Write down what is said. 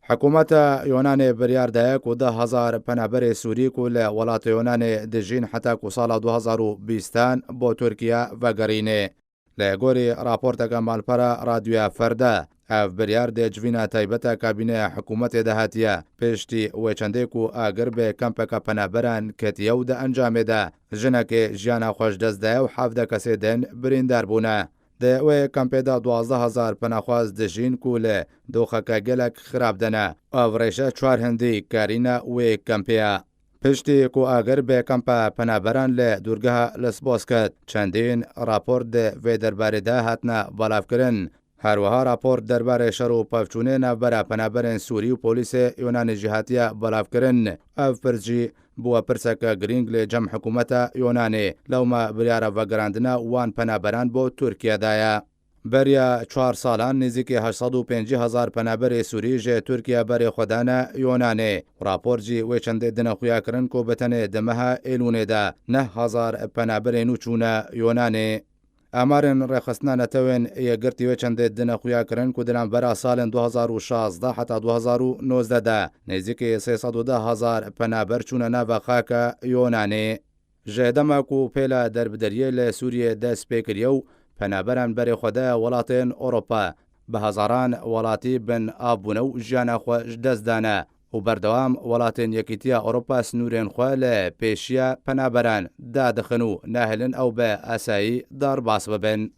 حکومت یونان بریار دایک و 10,000 پنابر سوری کو له ولات یونان دجین حتا کو سال 2020 بو ترکیه و گرینه لگوری راپورت کمال پر رادیو فردا اف بریار د جوینا تایبتا کابینه حکومت دهاتیه پشتی و چنده کو اگر به کمپک پنابران کتیو د انجام ده جنک جانا خوش دزده و حافظه کسی دن بریندار بونه ده و کمپیدا 12,000 پناخواز دجین کوله دوخکا گلک خراب دنه او ریشه 4 هندی کارینا و کمپیا پشتی کو اگر به کمپا پنابران له دورگه لسباس کد چندین راپورت ده و درباره ده هاتنا بالاف کرن هر وها راپورت درباره شرو پفچونه نوبره پنابران سوری و پولیس یونان جهاتیه بالاف کرن او پرجی بو پرسک گرینگ له جمع حکومت یونانی لوما بریاره و گراندنا وان پنابران بو ترکیه دایا بریا 4 سالان نزدیک 850,000 پنابر سوری جه ترکیه بر خودانه یونانی راپور جی و چند دنه خویا کرن کو بتنه دمه ایلونه ده 9,000 پنابر نوچونه یونانی امارن رخصنا نتوین یگرتی و چند دنه خویا کرن کو دلان برا سال 2016 حتی 2019 ده نزدیک 310,000 پنابر چونه نو خاک یونانی جدما کو پیلا دربدریه ل سوریه دست پکریو پنابران بر خدا ولاتین اروپا به هزاران ولاتی بن آبونو جانا خو دزدانه و بردوام ولاتین یکیتیا اروپا سنورین خو ل پیشیا پنابران دادخنو نهلن او به اسایی دار باس ببن